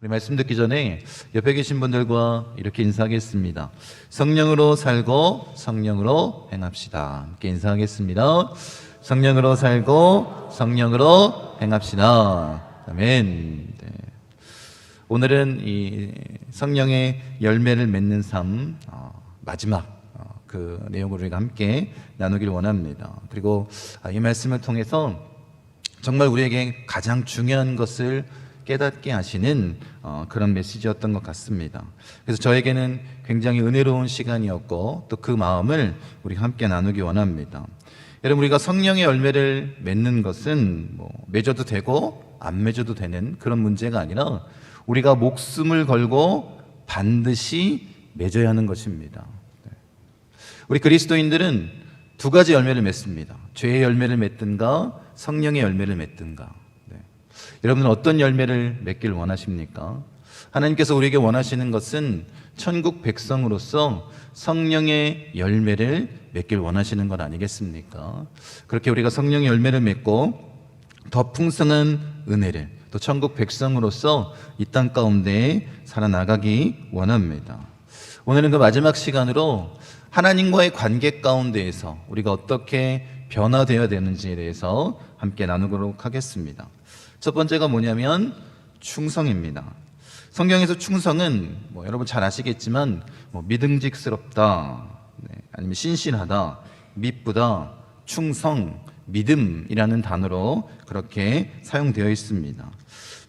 우리 말씀 듣기 전에 옆에 계신 분들과 이렇게 인사하겠습니다. 성령으로 살고 성령으로 행합시다. 함께 인사하겠습니다. 성령으로 살고 성령으로 행합시다. 아멘. 네. 오늘은 이 성령의 열매를 맺는 삶 마지막 그 내용을 우리가 함께 나누길 원합니다. 그리고 이 말씀을 통해서 정말 우리에게 가장 중요한 것을 깨닫게 하시는 그런 메시지였던 것 같습니다. 그래서 저에게는 굉장히 은혜로운 시간이었고 또 그 마음을 우리가 함께 나누기 원합니다. 여러분, 우리가 성령의 열매를 맺는 것은 맺어도 되고 안 맺어도 되는 그런 문제가 아니라 우리가 목숨을 걸고 반드시 맺어야 하는 것입니다. 우리 그리스도인들은 두 가지 열매를 맺습니다. 죄의 열매를 맺든가 성령의 열매를 맺든가. 여러분은 어떤 열매를 맺길 원하십니까? 하나님께서 우리에게 원하시는 것은 천국 백성으로서 성령의 열매를 맺길 원하시는 것 아니겠습니까? 그렇게 우리가 성령의 열매를 맺고 더 풍성한 은혜를 또 천국 백성으로서 이 땅 가운데 살아나가기 원합니다. 오늘은 그 마지막 시간으로 하나님과의 관계 가운데에서 우리가 어떻게 변화되어야 되는지에 대해서 함께 나누도록 하겠습니다. 첫 번째가 뭐냐면 충성입니다. 성경에서 충성은 여러분 잘 아시겠지만 믿음직스럽다, 아니면 신실하다, 미쁘다, 충성, 믿음이라는 단어로 그렇게 사용되어 있습니다.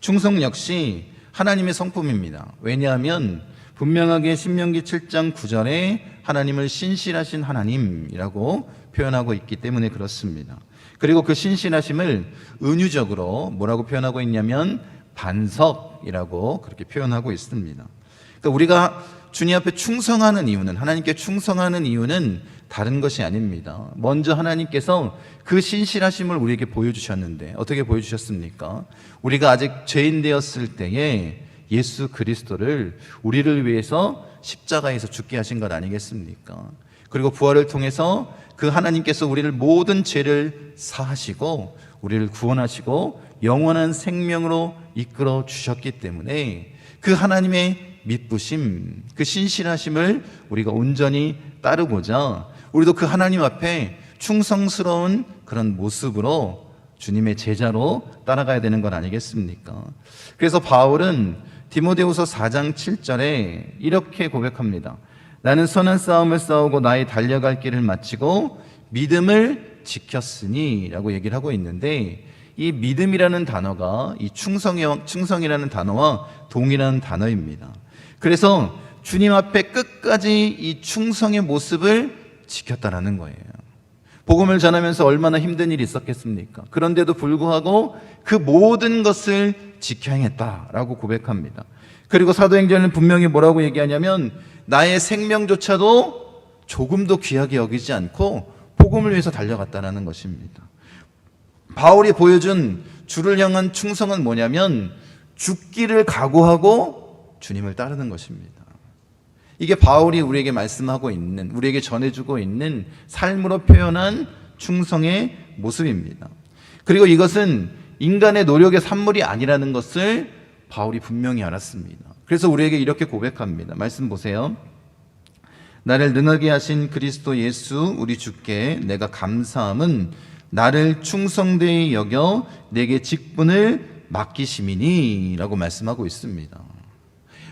충성 역시 하나님의 성품입니다. 왜냐하면 분명하게 신명기 7장 9절에 하나님을 신실하신 하나님이라고 표현하고 있기 때문에 그렇습니다. 그리고 그 신실하심을 은유적으로 뭐라고 표현하고 있냐면 반석이라고 그렇게 표현하고 있습니다. 그러니까 우리가 주님 앞에 충성하는 이유는, 하나님께 충성하는 이유는 다른 것이 아닙니다. 먼저 하나님께서 그 신실하심을 우리에게 보여주셨는데 어떻게 보여주셨습니까? 우리가 아직 죄인 되었을 때에 예수 그리스도를 우리를 위해서 십자가에서 죽게 하신 것 아니겠습니까? 그리고 부활을 통해서 그 하나님께서 우리를 모든 죄를 사하시고 우리를 구원하시고 영원한 생명으로 이끌어 주셨기 때문에 그 하나님의 미쁘심, 그 신실하심을 우리가 온전히 따르고자 우리도 그 하나님 앞에 충성스러운 그런 모습으로 주님의 제자로 따라가야 되는 것 아니겠습니까? 그래서 바울은 디모데후서 4장 7절에 이렇게 고백합니다. 나는 선한 싸움을 싸우고 나의 달려갈 길을 마치고 믿음을 지켰으니 라고 얘기를 하고 있는데, 이 믿음이라는 단어가 이 충성이라는 단어와 동일한 단어입니다. 그래서 주님 앞에 끝까지 이 충성의 모습을 지켰다라는 거예요. 복음을 전하면서 얼마나 힘든 일이 있었겠습니까? 그런데도 불구하고 그 모든 것을 지켜 행했다라고 고백합니다. 그리고 사도행전은 분명히 뭐라고 얘기하냐면 나의 생명조차도 조금도 귀하게 여기지 않고 복음을 위해서 달려갔다라는 것입니다. 바울이 보여준 주를 향한 충성은 뭐냐면 죽기를 각오하고 주님을 따르는 것입니다. 이게 바울이 우리에게 말씀하고 있는, 우리에게 전해주고 있는 삶으로 표현한 충성의 모습입니다. 그리고 이것은 인간의 노력의 산물이 아니라는 것을 바울이 분명히 알았습니다. 그래서 우리에게 이렇게 고백합니다. 말씀 보세요. 나를 능하게 하신 그리스도 예수 우리 주께 내가 감사함은 나를 충성되이 여겨 내게 직분을 맡기심이니 라고 말씀하고 있습니다.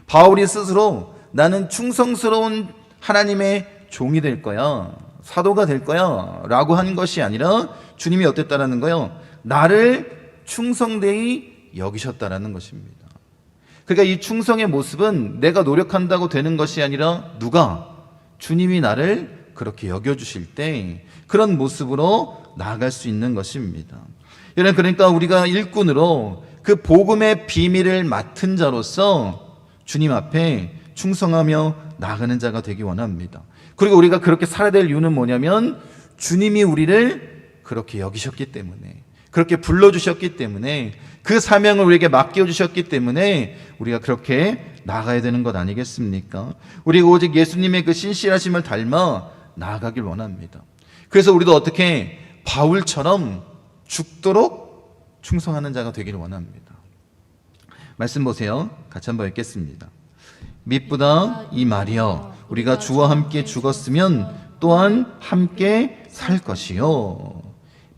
바울이 스스로 나는 충성스러운 하나님의 종이 될 거야, 사도가 될 거야 라고 하는 것이 아니라 주님이 어땠다라는 거요? 나를 충성되이 여기셨다라는 것입니다. 그러니까 이 충성의 모습은 내가 노력한다고 되는 것이 아니라 누가? 주님이 나를 그렇게 여겨주실 때 그런 모습으로 나아갈 수 있는 것입니다. 여러분, 그러니까 우리가 일꾼으로 그 복음의 비밀을 맡은 자로서 주님 앞에 충성하며 나아가는 자가 되기 원합니다. 그리고 우리가 그렇게 살아야 될 이유는 뭐냐면 주님이 우리를 그렇게 여기셨기 때문에, 그렇게 불러주셨기 때문에, 그 사명을 우리에게 맡겨주셨기 때문에 우리가 그렇게 나아가야 되는 것 아니겠습니까? 우리가 오직 예수님의 그 신실하심을 닮아 나아가길 원합니다. 그래서 우리도 어떻게 바울처럼 죽도록 충성하는 자가 되기를 원합니다. 말씀 보세요. 같이 한번 읽겠습니다. 미쁘다 이 말이여 우리가 주와 함께 죽었으면 또한 함께 살 것이요.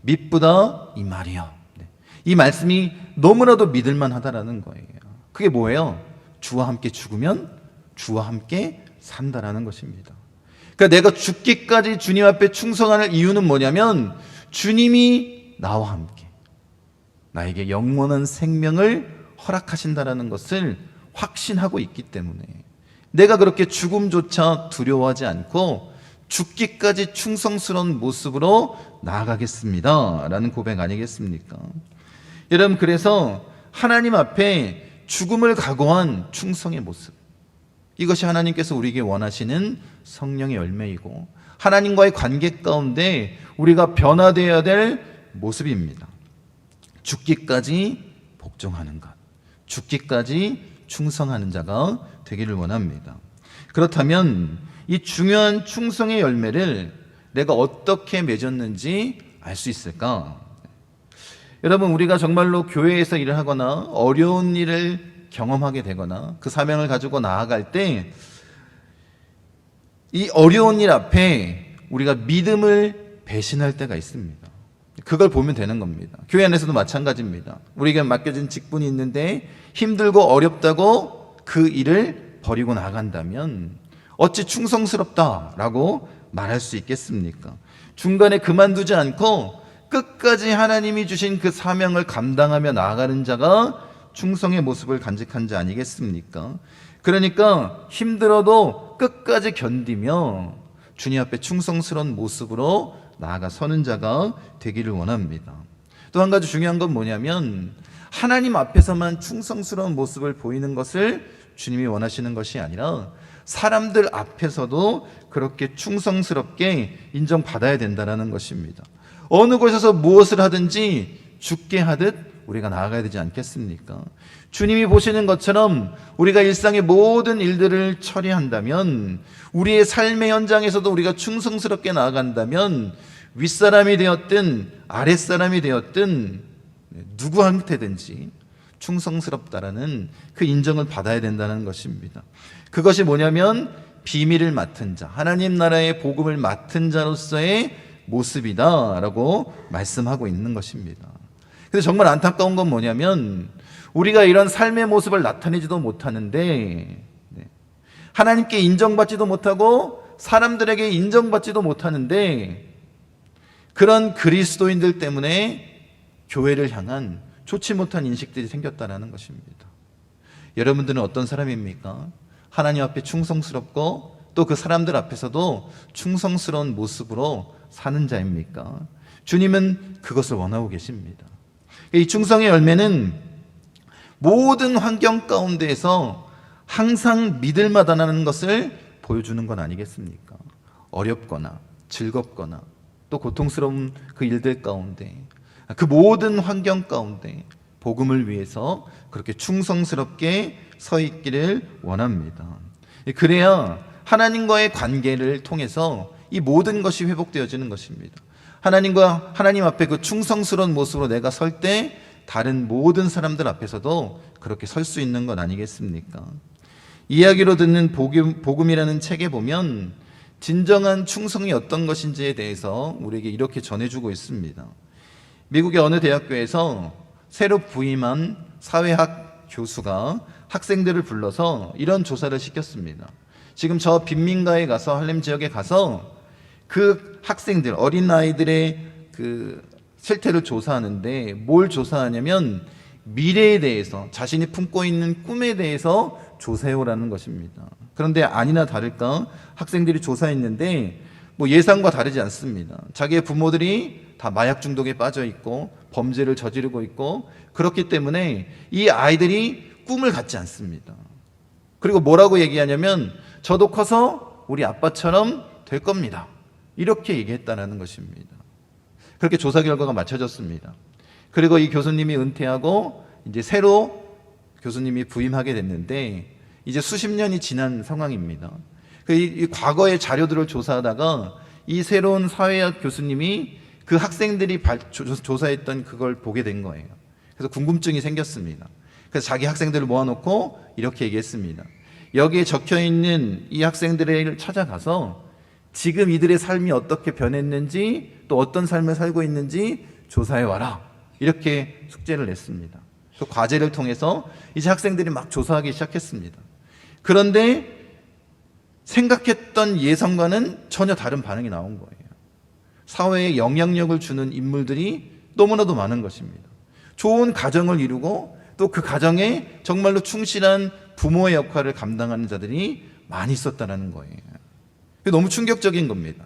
미쁘다 이 말이여. 이 말씀이 너무나도 믿을만 하다라는 거예요. 그게 뭐예요? 주와 함께 죽으면 주와 함께 산다라는 것입니다. 그러니까 내가 죽기까지 주님 앞에 충성할 이유는 뭐냐면 주님이 나와 함께 나에게 영원한 생명을 허락하신다라는 것을 확신하고 있기 때문에 내가 그렇게 죽음조차 두려워하지 않고 죽기까지 충성스러운 모습으로 나아가겠습니다 라는 고백 아니겠습니까? 여러분, 그래서 하나님 앞에 죽음을 각오한 충성의 모습, 이것이 하나님께서 우리에게 원하시는 성령의 열매이고 하나님과의 관계 가운데 우리가 변화되어야 될 모습입니다. 죽기까지 복종하는 것, 죽기까지 충성하는 자가 되기를 원합니다. 그렇다면 이 중요한 충성의 열매를 내가 어떻게 맺었는지 알 수 있을까? 여러분, 우리가 정말로 교회에서 일을 하거나 어려운 일을 경험하게 되거나 그 사명을 가지고 나아갈 때 이 어려운 일 앞에 우리가 믿음을 배신할 때가 있습니다. 그걸 보면 되는 겁니다. 교회 안에서도 마찬가지입니다. 우리에게 맡겨진 직분이 있는데 힘들고 어렵다고 그 일을 버리고 나간다면 어찌 충성스럽다라고 말할 수 있겠습니까? 중간에 그만두지 않고 끝까지 하나님이 주신 그 사명을 감당하며 나아가는 자가 충성의 모습을 간직한 자 아니겠습니까? 그러니까 힘들어도 끝까지 견디며 주님 앞에 충성스러운 모습으로 나아가 서는 자가 되기를 원합니다. 또 한 가지 중요한 건 뭐냐면 하나님 앞에서만 충성스러운 모습을 보이는 것을 주님이 원하시는 것이 아니라 사람들 앞에서도 그렇게 충성스럽게 인정받아야 된다는 것입니다. 어느 곳에서 무엇을 하든지 죽게 하듯 우리가 나아가야 되지 않겠습니까? 주님이 보시는 것처럼 우리가 일상의 모든 일들을 처리한다면, 우리의 삶의 현장에서도 우리가 충성스럽게 나아간다면 윗사람이 되었든 아랫사람이 되었든 누구한테든지 충성스럽다라는 그 인정을 받아야 된다는 것입니다. 그것이 뭐냐면 비밀을 맡은 자, 하나님 나라의 복음을 맡은 자로서의 모습이다라고 말씀하고 있는 것입니다. 근데 정말 안타까운 건 뭐냐면 우리가 이런 삶의 모습을 나타내지도 못하는데 하나님께 인정받지도 못하고 사람들에게 인정받지도 못하는데 그런 그리스도인들 때문에 교회를 향한 좋지 못한 인식들이 생겼다는 것입니다. 여러분들은 어떤 사람입니까? 하나님 앞에 충성스럽고 또 그 사람들 앞에서도 충성스러운 모습으로 사는 자입니까? 주님은 그것을 원하고 계십니다. 이 충성의 열매는 모든 환경 가운데에서 항상 믿을 만하다는 것을 보여주는 건 아니겠습니까? 어렵거나 즐겁거나 또 고통스러운 그 일들 가운데, 그 모든 환경 가운데 복음을 위해서 그렇게 충성스럽게 서 있기를 원합니다. 그래야 하나님과의 관계를 통해서 이 모든 것이 회복되어지는 것입니다. 하나님 앞에 그 충성스러운 모습으로 내가 설 때 다른 모든 사람들 앞에서도 그렇게 설 수 있는 건 아니겠습니까? 이야기로 듣는 복음이라는 책에 보면 진정한 충성이 어떤 것인지에 대해서 우리에게 이렇게 전해주고 있습니다. 미국의 어느 대학교에서 새로 부임한 사회학 교수가 학생들을 불러서 이런 조사를 시켰습니다. 지금 저 빈민가에 가서, 할렘 지역에 가서 그 학생들, 어린 아이들의 그 실태를 조사하는데 뭘 조사하냐면 미래에 대해서, 자신이 품고 있는 꿈에 대해서 조사해오라는 것입니다. 그런데 아니나 다를까 학생들이 조사했는데 뭐 예상과 다르지 않습니다. 자기의 부모들이 다 마약 중독에 빠져 있고 범죄를 저지르고 있고 그렇기 때문에 이 아이들이 꿈을 갖지 않습니다. 그리고 뭐라고 얘기하냐면 저도 커서 우리 아빠처럼 될 겁니다. 이렇게 얘기했다는 것입니다. 그렇게 조사 결과가 맞춰졌습니다. 그리고 이 교수님이 은퇴하고 이제 새로 교수님이 부임하게 됐는데 이제 수십 년이 지난 상황입니다. 이 과거의 자료들을 조사하다가 이 새로운 사회학 교수님이 그 학생들이 조사했던 그걸 보게 된 거예요. 그래서 궁금증이 생겼습니다. 그래서 자기 학생들을 모아놓고 이렇게 얘기했습니다. 여기에 적혀있는 이 학생들을 찾아가서 지금 이들의 삶이 어떻게 변했는지 또 어떤 삶을 살고 있는지 조사해와라. 이렇게 숙제를 냈습니다. 그 과제를 통해서 이제 학생들이 막 조사하기 시작했습니다. 그런데 생각했던 예상과는 전혀 다른 반응이 나온 거예요. 사회에 영향력을 주는 인물들이 너무나도 많은 것입니다. 좋은 가정을 이루고 또 그 가정에 정말로 충실한 부모의 역할을 감당하는 자들이 많이 있었다는 거예요. 너무 충격적인 겁니다.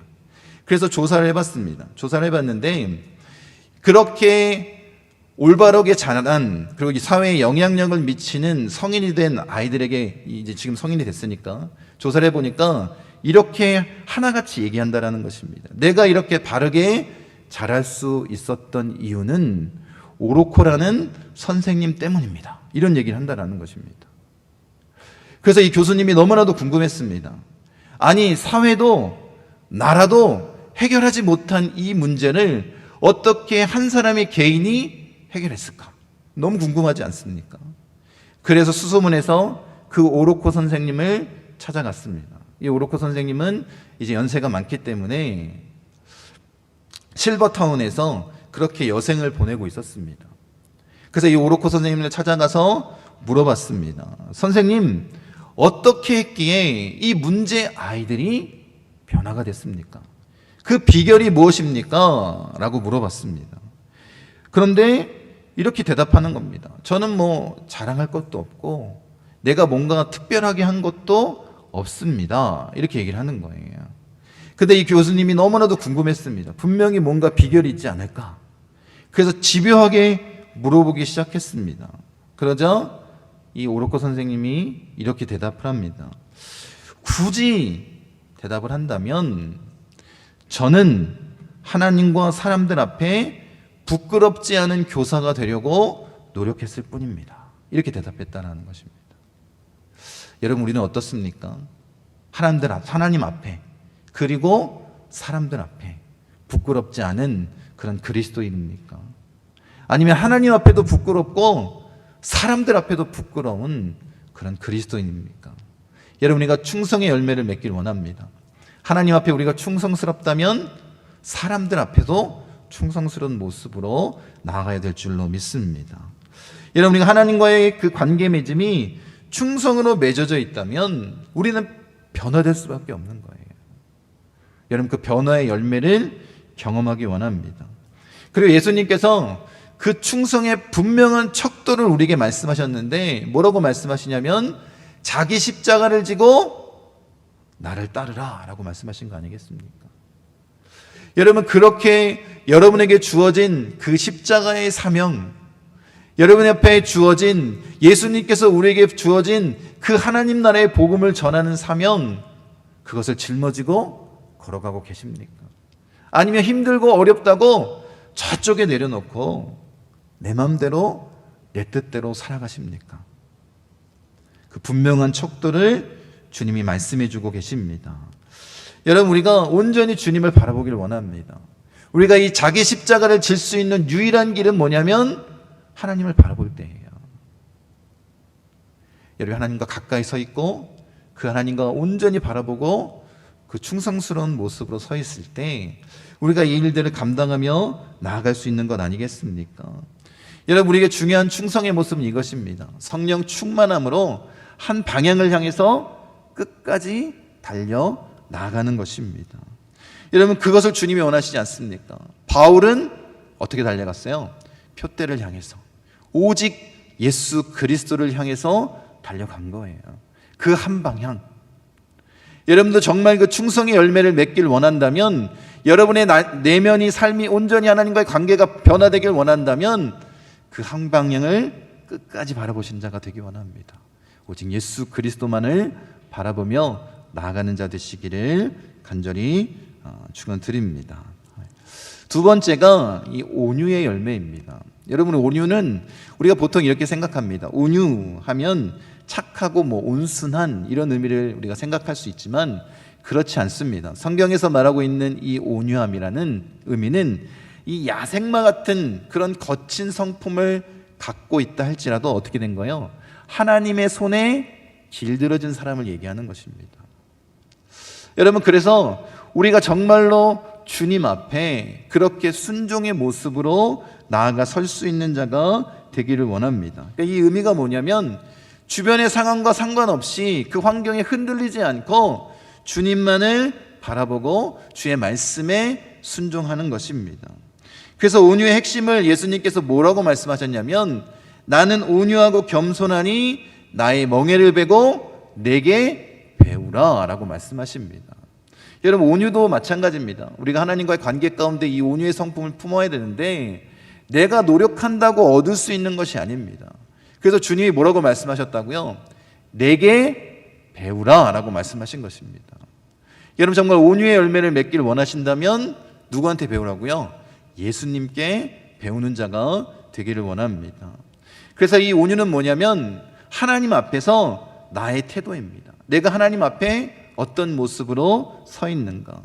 그래서 조사를 해봤습니다. 조사를 해봤는데 그렇게 올바르게 자란 그리고 이 사회에 영향력을 미치는 성인이 된 아이들에게 이제 지금 성인이 됐으니까 조사를 해보니까 이렇게 하나같이 얘기한다라는 것입니다. 내가 이렇게 바르게 자랄 수 있었던 이유는 오로코라는 선생님 때문입니다. 이런 얘기를 한다라는 것입니다. 그래서 이 교수님이 너무나도 궁금했습니다. 아니, 사회도 나라도 해결하지 못한 이 문제를 어떻게 한 사람의 개인이 해결했을까? 너무 궁금하지 않습니까? 그래서 수소문해서 그 오로코 선생님을 찾아갔습니다. 이 오로코 선생님은 이제 연세가 많기 때문에 실버타운에서 그렇게 여생을 보내고 있었습니다. 그래서 이 오로코 선생님을 찾아가서 물어봤습니다. 선생님, 어떻게 했기에 이 문제 아이들이 변화가 됐습니까? 그 비결이 무엇입니까? 라고 물어봤습니다. 그런데 이렇게 대답하는 겁니다. 저는 뭐 자랑할 것도 없고 내가 뭔가 특별하게 한 것도 없습니다. 이렇게 얘기를 하는 거예요. 근데 이 교수님이 너무나도 궁금했습니다. 분명히 뭔가 비결이 있지 않을까? 그래서 집요하게 물어보기 시작했습니다. 그러자 이 오로코 선생님이 이렇게 대답을 합니다. 굳이 대답을 한다면 저는 하나님과 사람들 앞에 부끄럽지 않은 교사가 되려고 노력했을 뿐입니다. 이렇게 대답했다는 것입니다. 여러분, 우리는 어떻습니까? 하나님 앞에 그리고 사람들 앞에 부끄럽지 않은 그런 그리스도인입니까? 아니면 하나님 앞에도 부끄럽고 사람들 앞에도 부끄러운 그런 그리스도인입니까? 여러분, 우리가 충성의 열매를 맺길 원합니다. 하나님 앞에 우리가 충성스럽다면 사람들 앞에도 충성스러운 모습으로 나아가야 될 줄로 믿습니다. 여러분, 우리가 하나님과의 그 관계 맺음이 충성으로 맺어져 있다면 우리는 변화될 수밖에 없는 거예요. 여러분, 그 변화의 열매를 경험하기 원합니다. 그리고 예수님께서 그 충성의 분명한 척도를 우리에게 말씀하셨는데 뭐라고 말씀하시냐면 자기 십자가를 지고 나를 따르라 라고 말씀하신 거 아니겠습니까? 여러분, 그렇게 여러분에게 주어진 그 십자가의 사명, 여러분 앞에 주어진 예수님께서 우리에게 주어진 그 하나님 나라의 복음을 전하는 사명, 그것을 짊어지고 걸어가고 계십니까? 아니면 힘들고 어렵다고 저쪽에 내려놓고 내 마음대로 내 뜻대로 살아가십니까? 그 분명한 척도를 주님이 말씀해 주고 계십니다. 여러분, 우리가 온전히 주님을 바라보기를 원합니다. 우리가 이 자기 십자가를 질 수 있는 유일한 길은 뭐냐면 하나님을 바라볼 때예요. 여러분, 하나님과 가까이 서 있고 그 하나님과 온전히 바라보고 그 충성스러운 모습으로 서 있을 때 우리가 이 일들을 감당하며 나아갈 수 있는 것 아니겠습니까? 여러분, 우리에게 중요한 충성의 모습은 이것입니다. 성령 충만함으로 한 방향을 향해서 끝까지 달려 나아가는 것입니다. 여러분, 그것을 주님이 원하시지 않습니까? 바울은 어떻게 달려갔어요? 표대를 향해서 오직 예수 그리스도를 향해서 달려간 거예요. 그 한 방향. 여러분도 정말 그 충성의 열매를 맺길 원한다면, 여러분의 내면이 삶이 온전히 하나님과의 관계가 변화되길 원한다면 그 한 방향을 끝까지 바라보신 자가 되기 원합니다. 오직 예수 그리스도만을 바라보며 나아가는 자 되시기를 간절히 축원드립니다. 두 번째가 이 온유의 열매입니다. 여러분, 온유는 우리가 보통 이렇게 생각합니다. 온유하면 착하고 온순한 이런 의미를 우리가 생각할 수 있지만 그렇지 않습니다. 성경에서 말하고 있는 이 온유함이라는 의미는 이 야생마 같은 그런 거친 성품을 갖고 있다 할지라도 어떻게 된 거예요? 하나님의 손에 길들여진 사람을 얘기하는 것입니다. 여러분, 그래서 우리가 정말로 주님 앞에 그렇게 순종의 모습으로 나아가 설 수 있는 자가 되기를 원합니다. 그러니까 이 의미가 뭐냐면 주변의 상황과 상관없이 그 환경에 흔들리지 않고 주님만을 바라보고 주의 말씀에 순종하는 것입니다. 그래서 온유의 핵심을 예수님께서 뭐라고 말씀하셨냐면 나는 온유하고 겸손하니 나의 멍에를 베고 내게 배우라 라고 말씀하십니다. 여러분, 온유도 마찬가지입니다. 우리가 하나님과의 관계 가운데 이 온유의 성품을 품어야 되는데 내가 노력한다고 얻을 수 있는 것이 아닙니다. 그래서 주님이 뭐라고 말씀하셨다고요? 내게 배우라 라고 말씀하신 것입니다. 여러분, 정말 온유의 열매를 맺기를 원하신다면 누구한테 배우라고요? 예수님께 배우는 자가 되기를 원합니다. 그래서 이 온유는 뭐냐면 하나님 앞에서 나의 태도입니다. 내가 하나님 앞에 어떤 모습으로 서 있는가.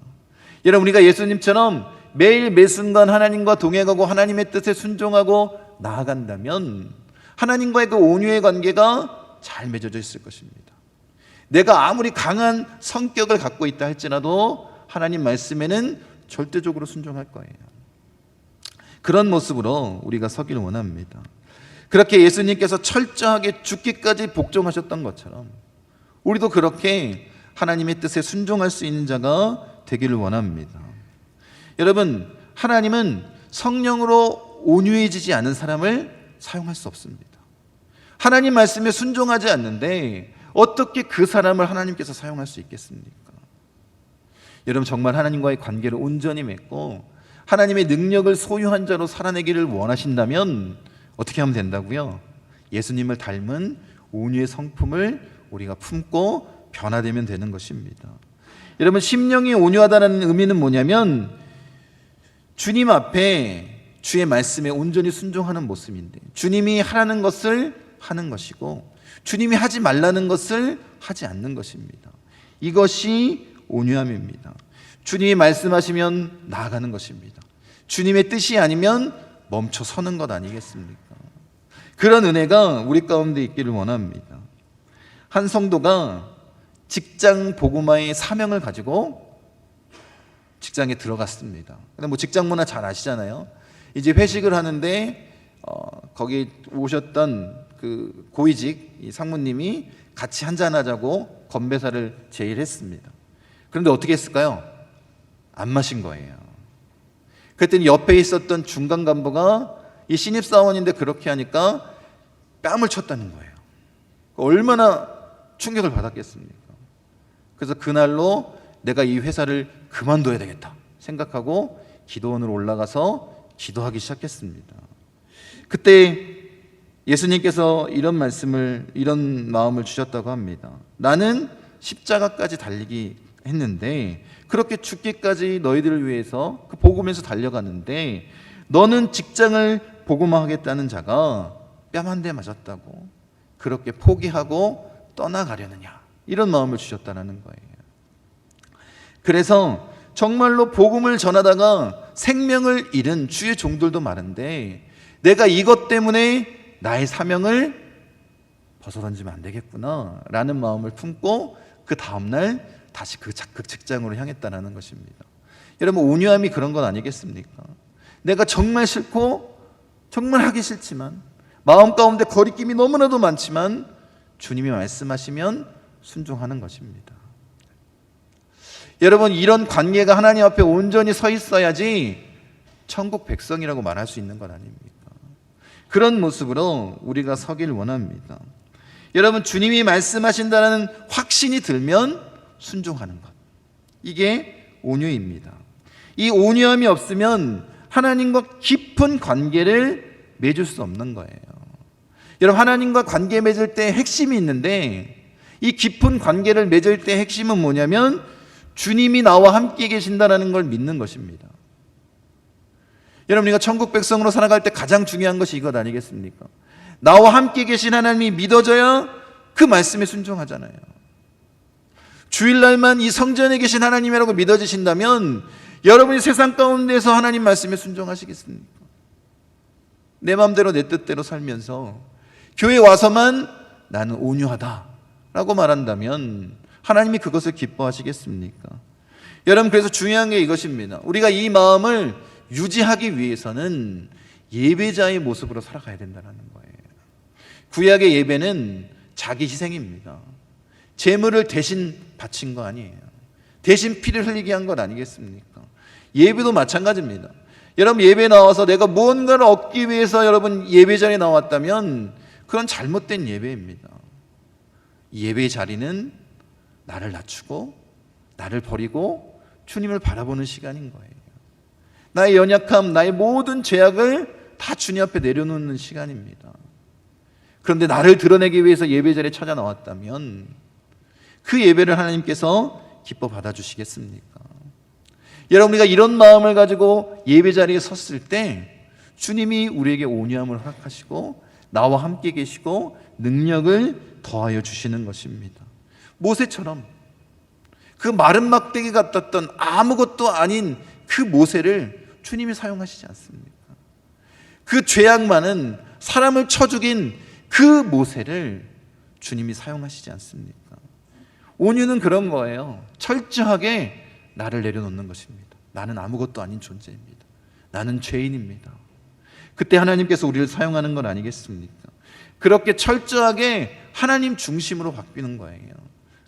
여러분, 우리가 예수님처럼 매일 매순간 하나님과 동행하고 하나님의 뜻에 순종하고 나아간다면 하나님과의 그 온유의 관계가 잘 맺어져 있을 것입니다. 내가 아무리 강한 성격을 갖고 있다 할지라도 하나님 말씀에는 절대적으로 순종할 거예요. 그런 모습으로 우리가 서기를 원합니다. 그렇게 예수님께서 철저하게 죽기까지 복종하셨던 것처럼 우리도 그렇게 하나님의 뜻에 순종할 수 있는 자가 되기를 원합니다. 여러분, 하나님은 성령으로 온유해지지 않은 사람을 사용할 수 없습니다. 하나님 말씀에 순종하지 않는데 어떻게 그 사람을 하나님께서 사용할 수 있겠습니까? 여러분, 정말 하나님과의 관계를 온전히 맺고 하나님의 능력을 소유한 자로 살아내기를 원하신다면 어떻게 하면 된다고요? 예수님을 닮은 온유의 성품을 우리가 품고 변화되면 되는 것입니다. 여러분, 심령이 온유하다는 의미는 뭐냐면 주님 앞에 주의 말씀에 온전히 순종하는 모습인데 주님이 하라는 것을 하는 것이고 주님이 하지 말라는 것을 하지 않는 것입니다. 이것이 온유함입니다. 주님이 말씀하시면 나아가는 것입니다. 주님의 뜻이 아니면 멈춰 서는 것 아니겠습니까? 그런 은혜가 우리 가운데 있기를 원합니다. 한 성도가 직장 복음화의 사명을 가지고 직장에 들어갔습니다. 근데 뭐 직장 문화 잘 아시잖아요. 이제 회식을 하는데 거기 오셨던 그 고위직 상무님이 같이 한잔하자고 건배사를 제의했습니다. 그런데 어떻게 했을까요? 안 마신 거예요. 그랬더니 옆에 있었던 중간 간부가 이 신입사원인데 그렇게 하니까 뺨을 쳤다는 거예요. 얼마나 충격을 받았겠습니까? 그래서 그날로 내가 이 회사를 그만둬야 되겠다 생각하고 기도원으로 올라가서 기도하기 시작했습니다. 그때 예수님께서 이런 마음을 주셨다고 합니다. 나는 십자가까지 달리기 했는데 그렇게 죽기까지 너희들을 위해서 그 복음에서 달려가는데 너는 직장을 복음화하겠다는 자가 뺨 한 대 맞았다고 그렇게 포기하고 떠나가려느냐, 이런 마음을 주셨다는 거예요. 그래서 정말로 복음을 전하다가 생명을 잃은 주의 종들도 많은데 내가 이것 때문에 나의 사명을 벗어던지면 안 되겠구나 라는 마음을 품고 그 다음날 다시 그 직장으로 향했다는 것입니다. 여러분, 온유함이 그런 건 아니겠습니까? 내가 정말 싫고 정말 하기 싫지만 마음 가운데 거리낌이 너무나도 많지만 주님이 말씀하시면 순종하는 것입니다. 여러분, 이런 관계가 하나님 앞에 온전히 서 있어야지 천국 백성이라고 말할 수 있는 것 아닙니까? 그런 모습으로 우리가 서길 원합니다. 여러분, 주님이 말씀하신다는 확신이 들면 순종하는 것, 이게 온유입니다. 이 온유함이 없으면 하나님과 깊은 관계를 맺을 수 없는 거예요. 여러분, 하나님과 관계 맺을 때 핵심이 있는데 이 깊은 관계를 맺을 때 핵심은 뭐냐면 주님이 나와 함께 계신다는 걸 믿는 것입니다. 여러분, 우리가 천국 백성으로 살아갈 때 가장 중요한 것이 이것 아니겠습니까? 나와 함께 계신 하나님이 믿어져야 그 말씀에 순종하잖아요. 주일날만 이 성전에 계신 하나님이라고 믿어지신다면 여러분이 세상 가운데서 하나님 말씀에 순종하시겠습니까? 내 마음대로 내 뜻대로 살면서 교회 와서만 나는 온유하다라고 말한다면 하나님이 그것을 기뻐하시겠습니까? 여러분, 그래서 중요한 게 이것입니다. 우리가 이 마음을 유지하기 위해서는 예배자의 모습으로 살아가야 된다는 거예요. 구약의 예배는 자기 희생입니다. 제물을 대신 바친 거 아니에요. 대신 피를 흘리게 한 것 아니겠습니까? 예배도 마찬가지입니다. 여러분, 예배에 나와서 내가 무언가를 얻기 위해서 여러분 예배 자리에 나왔다면 그건 잘못된 예배입니다. 예배의 자리는 나를 낮추고 나를 버리고 주님을 바라보는 시간인 거예요. 나의 연약함, 나의 모든 죄악을 다 주님 앞에 내려놓는 시간입니다. 그런데 나를 드러내기 위해서 예배 자리에 찾아 나왔다면 그 예배를 하나님께서 기뻐 받아주시겠습니까? 여러분, 우리가 이런 마음을 가지고 예배 자리에 섰을 때 주님이 우리에게 온유함을 허락하시고 나와 함께 계시고 능력을 더하여 주시는 것입니다. 모세처럼 그 마른 막대기 같았던 아무것도 아닌 그 모세를 주님이 사용하시지 않습니까? 그 죄악 많은 사람을 쳐 죽인 그 모세를 주님이 사용하시지 않습니까? 온유는 그런 거예요. 철저하게 나를 내려놓는 것입니다. 나는 아무것도 아닌 존재입니다. 나는 죄인입니다. 그때 하나님께서 우리를 사용하는 건 아니겠습니까? 그렇게 철저하게 하나님 중심으로 바뀌는 거예요.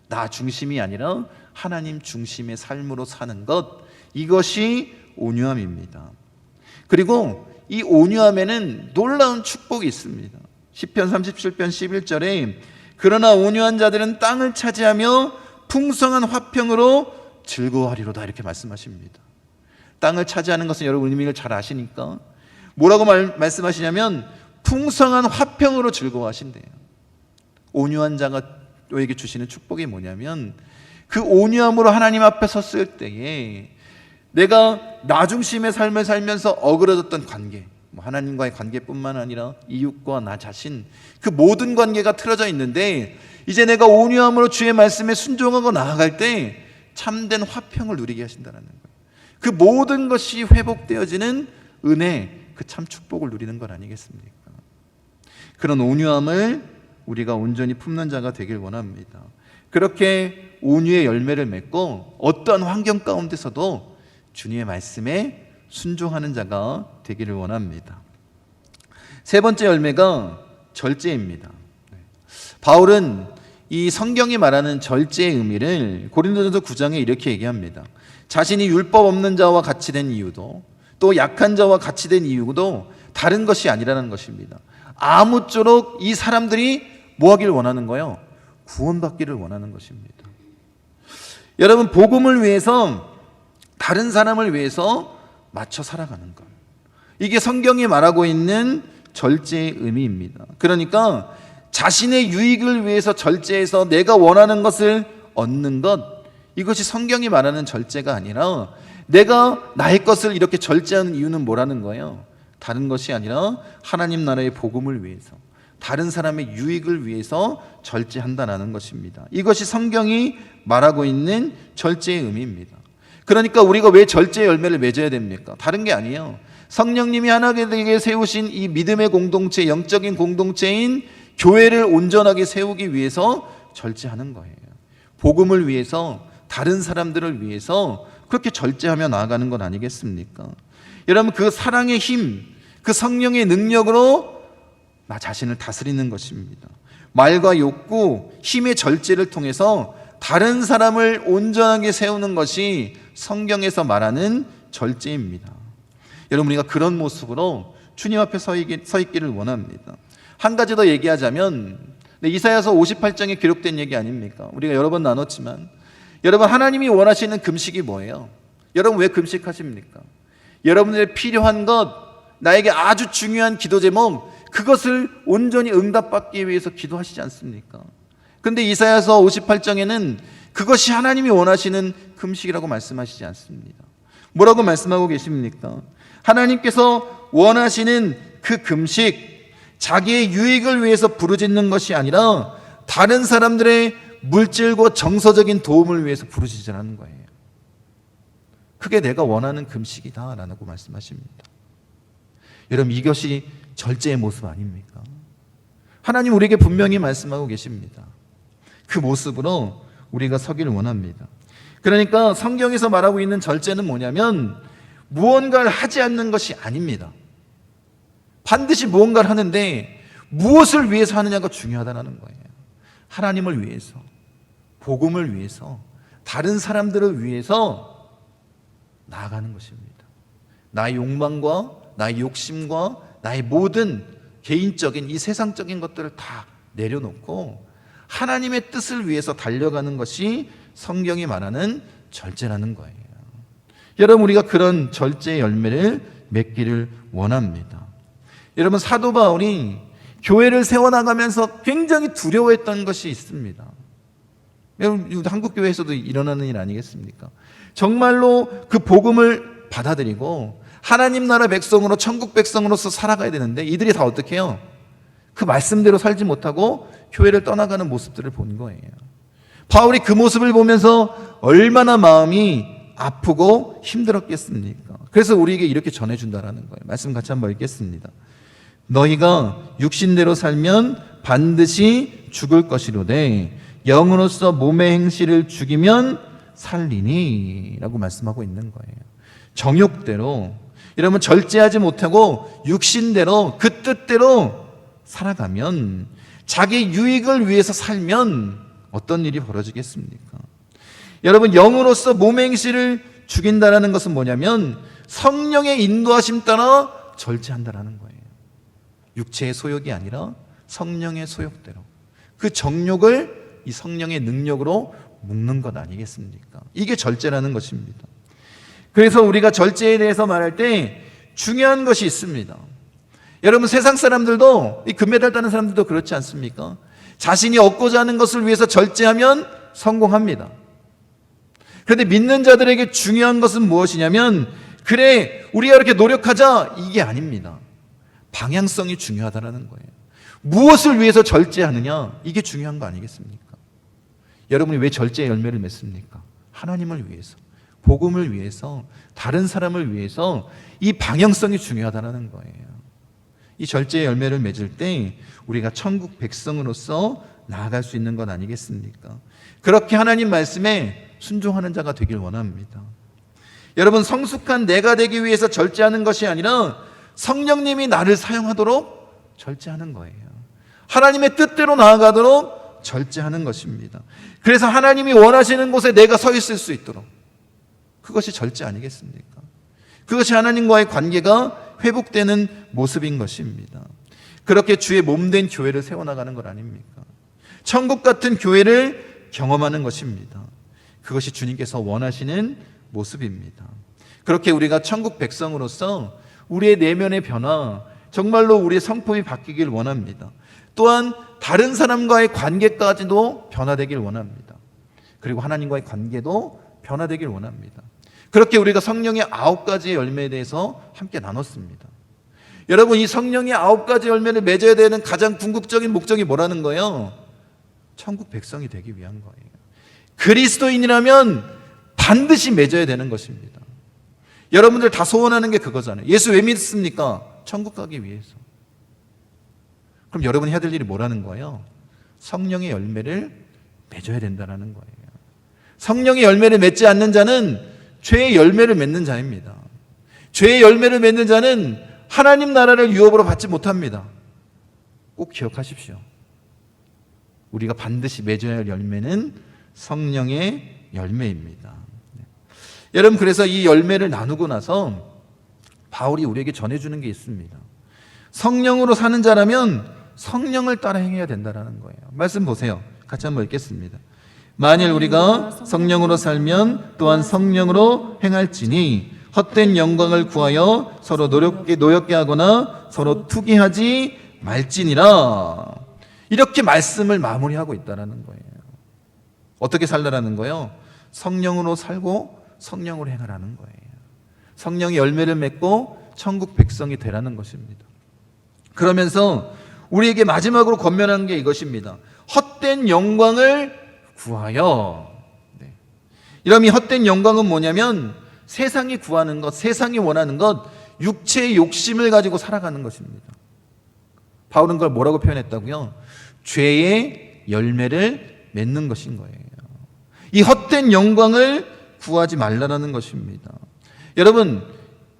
나 중심이 아니라 하나님 중심의 삶으로 사는 것, 이것이 온유함입니다. 그리고 이 온유함에는 놀라운 축복이 있습니다. 시편 37편 11절에 그러나 온유한 자들은 땅을 차지하며 풍성한 화평으로 즐거워하리로다, 이렇게 말씀하십니다. 땅을 차지하는 것은 여러분 의미를 잘 아시니까 뭐라고 말씀하시냐면 풍성한 화평으로 즐거워하신대요. 온유한 자가 너에게 주시는 축복이 뭐냐면 그 온유함으로 하나님 앞에 섰을 때에 내가 나 중심의 삶을 살면서 어그러졌던 관계, 하나님과의 관계뿐만 아니라 이웃과 나 자신, 그 모든 관계가 틀어져 있는데 이제 내가 온유함으로 주의 말씀에 순종하고 나아갈 때 참된 화평을 누리게 하신다는 거예요. 그 모든 것이 회복되어지는 은혜, 그 참 축복을 누리는 것 아니겠습니까? 그런 온유함을 우리가 온전히 품는 자가 되길 원합니다. 그렇게 온유의 열매를 맺고 어떠한 환경 가운데서도 주님의 말씀에 순종하는 자가 되기를 원합니다. 세 번째 열매가 절제입니다. 바울은 이 성경이 말하는 절제의 의미를 고린도전서 9장에 이렇게 얘기합니다. 자신이 율법 없는 자와 같이 된 이유도 또 약한 자와 같이 된 이유도 다른 것이 아니라는 것입니다. 아무쪼록 이 사람들이 뭐 하길 원하는 거예요? 구원받기를 원하는 것입니다. 여러분, 복음을 위해서 다른 사람을 위해서 맞춰 살아가는 것, 이게 성경이 말하고 있는 절제의 의미입니다. 그러니까 자신의 유익을 위해서 절제해서 내가 원하는 것을 얻는 것, 이것이 성경이 말하는 절제가 아니라 내가 나의 것을 이렇게 절제하는 이유는 뭐라는 거예요? 다른 것이 아니라 하나님 나라의 복음을 위해서, 다른 사람의 유익을 위해서 절제한다는 것입니다. 이것이 성경이 말하고 있는 절제의 의미입니다. 그러니까 우리가 왜 절제의 열매를 맺어야 됩니까? 다른 게 아니에요. 성령님이 하나님에게 세우신 이 믿음의 공동체, 영적인 공동체인 교회를 온전하게 세우기 위해서 절제하는 거예요. 복음을 위해서, 다른 사람들을 위해서 그렇게 절제하며 나아가는 건 아니겠습니까? 여러분, 그 사랑의 힘, 그 성령의 능력으로 나 자신을 다스리는 것입니다. 말과 욕구, 힘의 절제를 통해서 다른 사람을 온전하게 세우는 것이 성경에서 말하는 절제입니다. 여러분, 우리가 그런 모습으로 주님 앞에 서 있기를 원합니다. 한 가지 더 얘기하자면, 이사야서 58장에 기록된 얘기 아닙니까? 우리가 여러 번 나눴지만, 여러분, 하나님이 원하시는 금식이 뭐예요? 여러분, 왜 금식하십니까? 여러분들의 필요한 것, 나에게 아주 중요한 기도 제목, 그것을 온전히 응답받기 위해서 기도하시지 않습니까? 그런데 이사야서 58장에는 그것이 하나님이 원하시는 금식이라고 말씀하시지 않습니다. 뭐라고 말씀하고 계십니까? 하나님께서 원하시는 그 금식, 자기의 유익을 위해서 부르짖는 것이 아니라 다른 사람들의 물질과 정서적인 도움을 위해서 부르짖으라는 거예요. 그게 내가 원하는 금식이다 라고 말씀하십니다. 여러분, 이것이 절제의 모습 아닙니까? 하나님 우리에게 분명히 말씀하고 계십니다. 그 모습으로 우리가 서기를 원합니다. 그러니까 성경에서 말하고 있는 절제는 뭐냐면 무언가를 하지 않는 것이 아닙니다. 반드시 무언가를 하는데 무엇을 위해서 하느냐가 중요하다는 거예요. 하나님을 위해서, 복음을 위해서, 다른 사람들을 위해서 나아가는 것입니다. 나의 욕망과 나의 욕심과 나의 모든 개인적인 이 세상적인 것들을 다 내려놓고 하나님의 뜻을 위해서 달려가는 것이 성경이 말하는 절제라는 거예요. 여러분, 우리가 그런 절제의 열매를 맺기를 원합니다. 여러분, 사도 바울이 교회를 세워나가면서 굉장히 두려워했던 것이 있습니다. 여러분, 한국 교회에서도 일어나는 일 아니겠습니까? 정말로 그 복음을 받아들이고 하나님 나라 백성으로, 천국 백성으로서 살아가야 되는데 이들이 다 어떻게 해요? 그 말씀대로 살지 못하고 교회를 떠나가는 모습들을 본 거예요. 바울이 그 모습을 보면서 얼마나 마음이 아프고 힘들었겠습니까? 그래서 우리에게 이렇게 전해준다라는 거예요. 말씀 같이 한번 읽겠습니다. 너희가 육신대로 살면 반드시 죽을 것이로되 영으로서 몸의 행실을 죽이면 살리니 라고 말씀하고 있는 거예요. 정욕대로, 여러분, 절제하지 못하고 육신대로 그 뜻대로 살아가면, 자기 유익을 위해서 살면 어떤 일이 벌어지겠습니까? 여러분, 영으로서 몸의 행실을 죽인다라는 것은 뭐냐면 성령의 인도하심 따라 절제한다라는 거예요. 육체의 소욕이 아니라 성령의 소욕대로, 그 정욕을 이 성령의 능력으로 묶는 것 아니겠습니까? 이게 절제라는 것입니다. 그래서 우리가 절제에 대해서 말할 때 중요한 것이 있습니다. 여러분, 세상 사람들도, 이 금메달 따는 사람들도 그렇지 않습니까? 자신이 얻고자 하는 것을 위해서 절제하면 성공합니다. 그런데 믿는 자들에게 중요한 것은 무엇이냐면, 그래, 우리가 이렇게 노력하자, 이게 아닙니다. 방향성이 중요하다는 거예요. 무엇을 위해서 절제하느냐, 이게 중요한 거 아니겠습니까? 여러분이 왜 절제의 열매를 맺습니까? 하나님을 위해서, 복음을 위해서, 다른 사람을 위해서. 이 방향성이 중요하다는 거예요. 이 절제의 열매를 맺을 때 우리가 천국 백성으로서 나아갈 수 있는 것 아니겠습니까? 그렇게 하나님 말씀에 순종하는 자가 되길 원합니다. 여러분, 성숙한 내가 되기 위해서 절제하는 것이 아니라 성령님이 나를 사용하도록 절제하는 거예요. 하나님의 뜻대로 나아가도록 절제하는 것입니다. 그래서 하나님이 원하시는 곳에 내가 서 있을 수 있도록, 그것이 절제 아니겠습니까? 그것이 하나님과의 관계가 회복되는 모습인 것입니다. 그렇게 주의 몸된 교회를 세워나가는 것 아닙니까? 천국 같은 교회를 경험하는 것입니다. 그것이 주님께서 원하시는 모습입니다. 그렇게 우리가 천국 백성으로서 우리의 내면의 변화, 정말로 우리의 성품이 바뀌길 원합니다. 또한 다른 사람과의 관계까지도 변화되길 원합니다. 그리고 하나님과의 관계도 변화되길 원합니다. 그렇게 우리가 성령의 9가지의 열매에 대해서 함께 나눴습니다. 여러분, 이 성령의 9가지 열매를 맺어야 되는 가장 궁극적인 목적이 뭐라는 거예요? 천국 백성이 되기 위한 거예요. 그리스도인이라면 반드시 맺어야 되는 것입니다. 여러분들 다 소원하는 게 그거잖아요. 예수 왜 믿습니까? 천국 가기 위해서. 그럼 여러분이 해야 될 일이 뭐라는 거예요? 성령의 열매를 맺어야 된다는 거예요. 성령의 열매를 맺지 않는 자는 죄의 열매를 맺는 자입니다. 죄의 열매를 맺는 자는 하나님 나라를 유업으로 받지 못합니다. 꼭 기억하십시오. 우리가 반드시 맺어야 할 열매는 성령의 열매입니다. 여러분, 그래서 이 열매를 나누고 나서 바울이 우리에게 전해주는 게 있습니다. 성령으로 사는 자라면 성령을 따라 행해야 된다는 거예요. 말씀 보세요. 같이 한번 읽겠습니다. 만일 우리가 성령으로 살면 또한 성령으로 행할지니 헛된 영광을 구하여 서로 노엽게 하거나 서로 투기하지 말지니라. 이렇게 말씀을 마무리하고 있다는 거예요. 어떻게 살라라는 거예요? 성령으로 살고 성령으로 행하라는 거예요. 성령의 열매를 맺고 천국 백성이 되라는 것입니다. 그러면서 우리에게 마지막으로 권면한 게 이것입니다. 헛된 영광을 구하여. 이러면 이 헛된 영광은 뭐냐면 세상이 구하는 것, 세상이 원하는 것, 육체의 욕심을 가지고 살아가는 것입니다. 바울은 그걸 뭐라고 표현했다고요? 죄의 열매를 맺는 것인 거예요. 이 헛된 영광을 구하지 말라라는 것입니다. 여러분,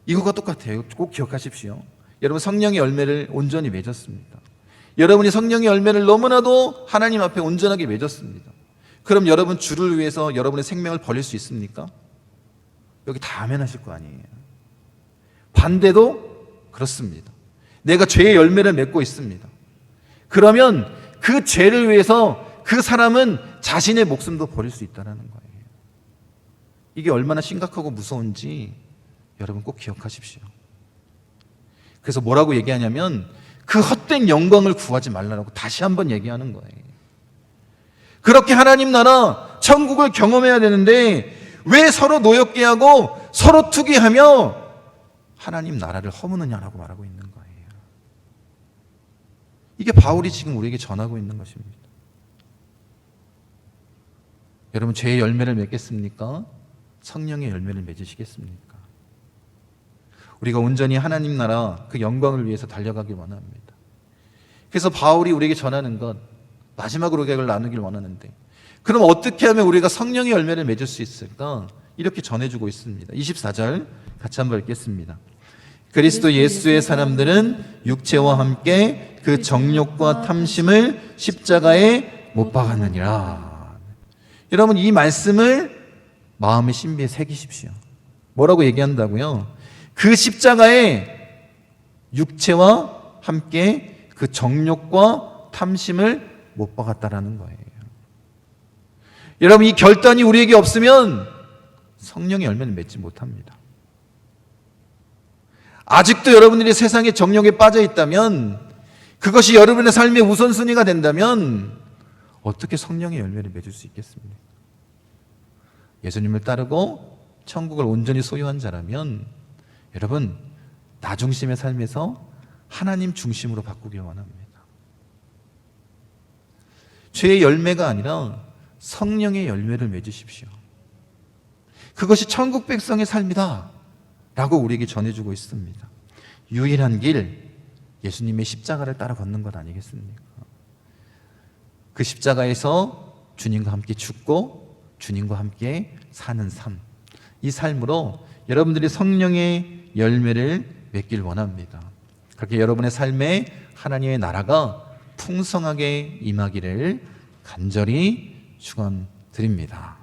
이거가 똑같아요. 꼭 기억하십시오. 여러분, 성령의 열매를 온전히 맺었습니다. 여러분이 성령의 열매를 너무나도 하나님 앞에 온전하게 맺었습니다. 그럼 여러분 주를 위해서 여러분의 생명을 버릴 수 있습니까? 여기 다 아멘하실 거 아니에요. 반대도 그렇습니다. 내가 죄의 열매를 맺고 있습니다. 그러면 그 죄를 위해서 그 사람은 자신의 목숨도 버릴 수 있다는 거예요. 이게 얼마나 심각하고 무서운지 여러분 꼭 기억하십시오. 그래서 뭐라고 얘기하냐면 그 헛된 영광을 구하지 말라고 다시 한번 얘기하는 거예요. 그렇게 하나님 나라 천국을 경험해야 되는데 왜 서로 노엽게 하고 서로 투기하며 하나님 나라를 허무느냐라고 말하고 있는 거예요. 이게 바울이 지금 우리에게 전하고 있는 것입니다. 여러분, 죄의 열매를 맺겠습니까? 성령의 열매를 맺으시겠습니까? 우리가 온전히 하나님 나라 그 영광을 위해서 달려가길 원합니다. 그래서 바울이 우리에게 전하는 것, 마지막으로 계획을 나누길 원하는데, 그럼 어떻게 하면 우리가 성령의 열매를 맺을 수 있을까? 이렇게 전해주고 있습니다. 24절 같이 한번 읽겠습니다. 그리스도 예수의 사람들은 육체와 함께 그 정욕과 탐심을 십자가에 못 박았느니라. 여러분, 이 말씀을 마음의 신비에 새기십시오. 뭐라고 얘기한다고요? 그 십자가에 육체와 함께 그 정욕과 탐심을 못 박았다라는 거예요. 여러분, 이 결단이 우리에게 없으면 성령의 열매는 맺지 못합니다. 아직도 여러분들이 세상의 정욕에 빠져 있다면, 그것이 여러분의 삶의 우선순위가 된다면 어떻게 성령의 열매를 맺을 수 있겠습니까? 예수님을 따르고 천국을 온전히 소유한 자라면 여러분, 나 중심의 삶에서 하나님 중심으로 바꾸길 원합니다. 죄의 열매가 아니라 성령의 열매를 맺으십시오. 그것이 천국 백성의 삶이다 라고 우리에게 전해주고 있습니다. 유일한 길, 예수님의 십자가를 따라 걷는 것 아니겠습니까? 그 십자가에서 주님과 함께 죽고 주님과 함께 사는 삶, 이 삶으로 여러분들이 성령의 열매를 맺길 원합니다. 그렇게 여러분의 삶에 하나님의 나라가 풍성하게 임하기를 간절히 축원드립니다.